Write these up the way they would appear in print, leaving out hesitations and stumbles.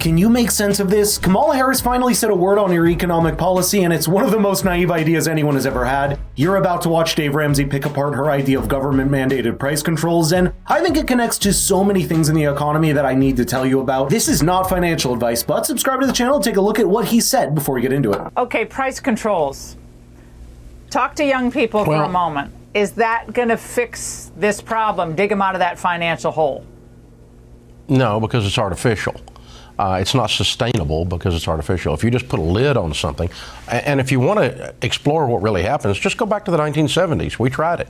Can you make sense of this? Kamala Harris finally said a word on her economic policy, and it's one of the most naive ideas anyone has ever had. You're about to watch Dave Ramsey pick apart her idea of government-mandated price controls, and I think it connects to so many things in the economy that I need to tell you about. This is not financial advice, but subscribe to the channel and take a look at what he said before we get into it. Okay, price controls. Talk to young people for a moment. Is that going to fix this problem, dig them out of that financial hole? No, because it's artificial. It's not sustainable because it's artificial. If you just put a lid on something, and if you want to explore what really happens, just go back to the 1970s. We tried it.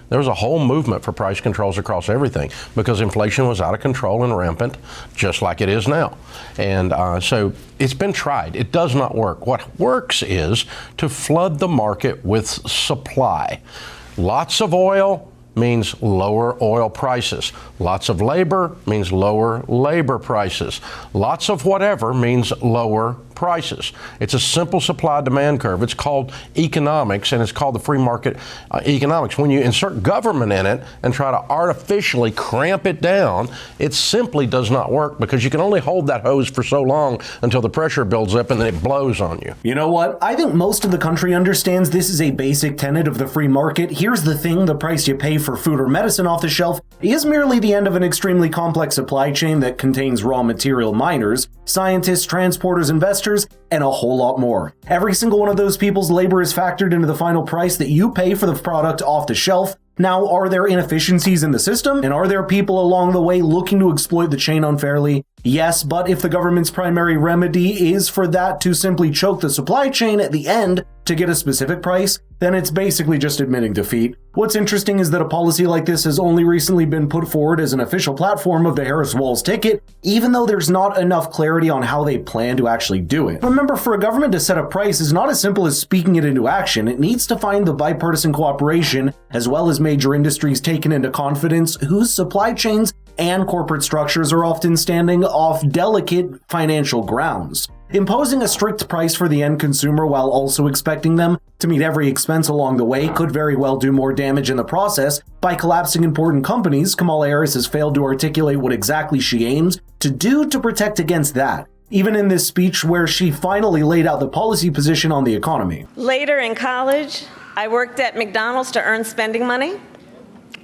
There was a whole movement for price controls across everything because inflation was out of control and rampant, just like it is now. And so it's been tried. It does not work. What works is to flood the market with supply. Lots of oil means lower oil prices. Lots of labor means lower labor prices. Lots of whatever means lower prices. It's a simple supply-demand curve. It's called economics, and it's called the free market economics. When you insert government in it and try to artificially cramp it down, it simply does not work because you can only hold that hose for so long until the pressure builds up and then it blows on you. You know what? I think most of the country understands this is a basic tenet of the free market. Here's the thing, the price you pay for food or medicine off the shelf is merely the end of an extremely complex supply chain that contains raw material miners, scientists, transporters, investors, and a whole lot more. Every single one of those people's labor is factored into the final price that you pay for the product off the shelf. Now, are there inefficiencies in the system? And are there people along the way looking to exploit the chain unfairly? Yes, but if the government's primary remedy is for that to simply choke the supply chain at the end to get a specific price, then it's basically just admitting defeat. What's interesting is that a policy like this has only recently been put forward as an official platform of the Harris-Walz ticket, even though there's not enough clarity on how they plan to actually do it. Remember, for a government to set a price is not as simple as speaking it into action. It needs to find the bipartisan cooperation, as well as major industries taken into confidence, whose supply chains and corporate structures are often standing off delicate financial grounds. Imposing a strict price for the end consumer while also expecting them to meet every expense along the way could very well do more damage in the process by collapsing important companies. Kamala Harris has failed to articulate what exactly she aims to do to protect against that, even in this speech where she finally laid out the policy position on the economy. Later in college, I worked at McDonald's to earn spending money.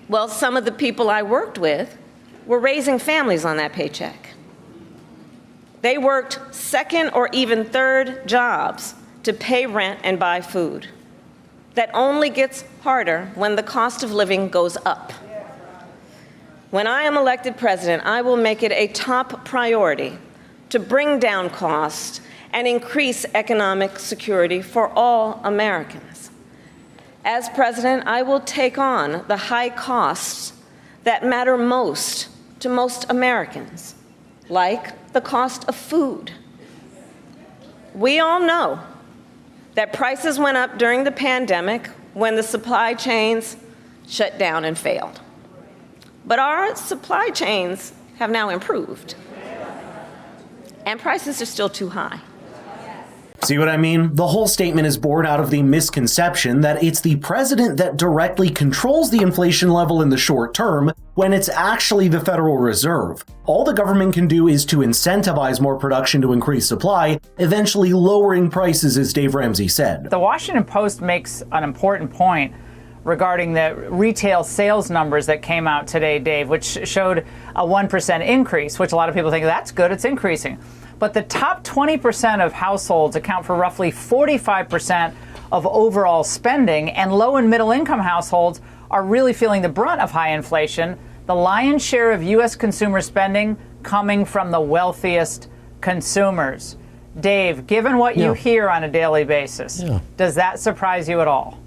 Well, some of the people I worked with were raising families on that paycheck. They worked second or even third jobs to pay rent and buy food. That only gets harder when the cost of living goes up. When I am elected president, I will make it a top priority to bring down costs and increase economic security for all Americans. As president, I will take on the high costs that matter most to most Americans, like the cost of food. We all know that prices went up during the pandemic when the supply chains shut down and failed. But our supply chains have now improved, and prices are still too high. See what I mean? The whole statement is born out of the misconception that it's the president that directly controls the inflation level in the short term, when it's actually the Federal Reserve. All the government can do is to incentivize more production to increase supply, eventually lowering prices, as Dave Ramsey said. The Washington Post makes an important point regarding the retail sales numbers that came out today, Dave, which showed a 1% increase, which a lot of people think that's good, it's increasing. But the top 20% of households account for roughly 45% of overall spending, and low and middle income households are really feeling the brunt of high inflation. The lion's share of U.S. consumer spending coming from the wealthiest consumers. Dave, given what you hear on a daily basis, does that surprise you at all?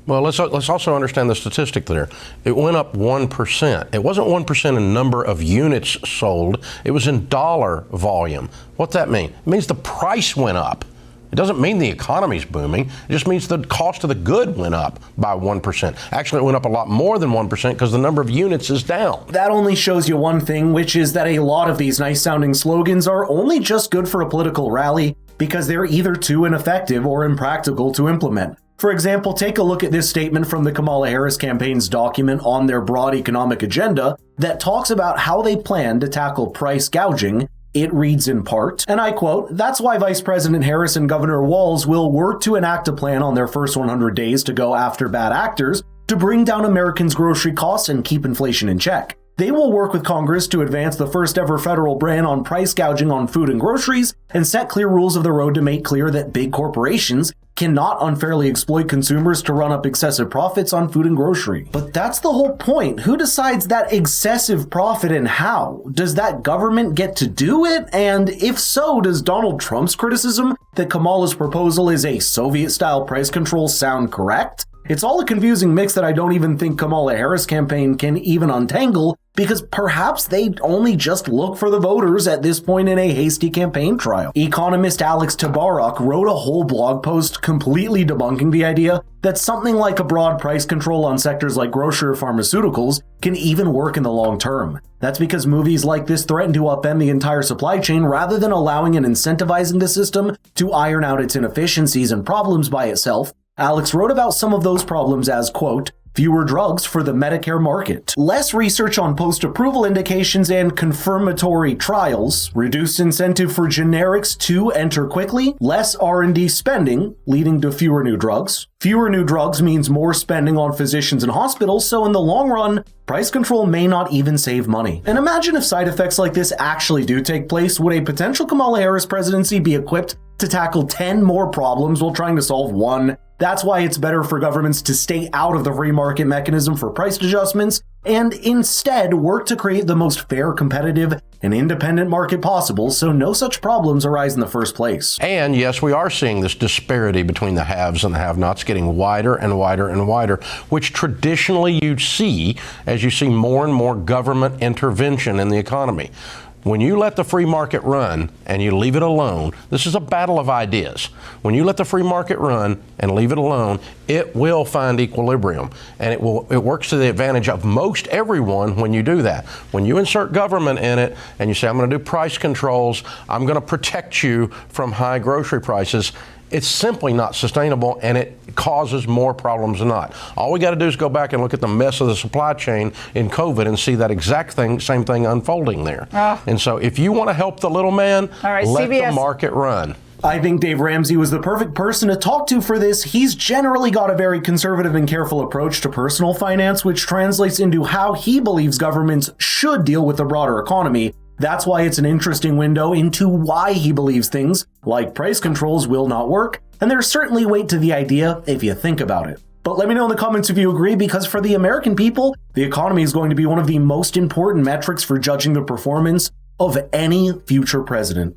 Well, let's also understand the statistic there. It went up 1%. It wasn't 1% in number of units sold. It was in dollar volume. What's that mean? It means the price went up. It doesn't mean the economy's booming. It just means the cost of the good went up by 1%. Actually, it went up a lot more than 1% because the number of units is down. That only shows you one thing, which is that a lot of these nice-sounding slogans are only just good for a political rally because they're either too ineffective or impractical to implement. For example, take a look at this statement from the Kamala Harris campaign's document on their broad economic agenda that talks about how they plan to tackle price gouging It reads in part, and I quote, "That's why Vice President Harris and Governor Walz will work to enact a plan on their first 100 days to go after bad actors to bring down Americans' grocery costs and keep inflation in check. They will work with Congress to advance the first ever federal ban on price gouging on food and groceries and set clear rules of the road to make clear that big corporations cannot unfairly exploit consumers to run up excessive profits on food and grocery." But that's the whole point. Who decides that excessive profit and how? Does that government get to do it? And if so, does Donald Trump's criticism that Kamala's proposal is a Soviet-style price control sound correct? It's all a confusing mix that I don't even think Kamala Harris campaign can even untangle, because perhaps they only just look for the voters at this point in a hasty campaign trial. Economist Alex Tabarrok wrote a whole blog post completely debunking the idea that something like a broad price control on sectors like grocery or pharmaceuticals can even work in the long term. That's because movies like this threaten to upend the entire supply chain rather than allowing and incentivizing the system to iron out its inefficiencies and problems by itself. Alex wrote about some of those problems as, quote, "fewer drugs for the Medicare market, less research on post-approval indications and confirmatory trials, reduced incentive for generics to enter quickly, less R&D spending, leading to fewer new drugs. Fewer new drugs means more spending on physicians and hospitals, so in the long run, price control may not even save money." And imagine if side effects like this actually do take place. Would a potential Kamala Harris presidency be equipped to tackle 10 more problems while trying to solve one? That's why it's better for governments to stay out of the free market mechanism for price adjustments and instead work to create the most fair, competitive, and independent market possible so no such problems arise in the first place. And yes, we are seeing this disparity between the haves and the have-nots getting wider and wider and wider, which traditionally you see as you see more and more government intervention in the economy. When you let the free market run and you leave it alone, this is a battle of ideas. When you let the free market run and leave it alone, it will find equilibrium, and it works to the advantage of most everyone when you do that. When you insert government in it and you say, "I'm going to do price controls, I'm going to protect you from high grocery prices," it's simply not sustainable, and it causes more problems than not. All we got to do is go back and look at the mess of the supply chain in COVID and see that exact same thing unfolding there. And so if you want to help the little man, let the market run. I think Dave Ramsey was the perfect person to talk to for this. He's generally got a very conservative and careful approach to personal finance, which translates into how he believes governments should deal with the broader economy. That's why it's an interesting window into why he believes things like price controls will not work, and there's certainly weight to the idea if you think about it. But let me know in the comments if you agree, because for the American people, the economy is going to be one of the most important metrics for judging the performance of any future president.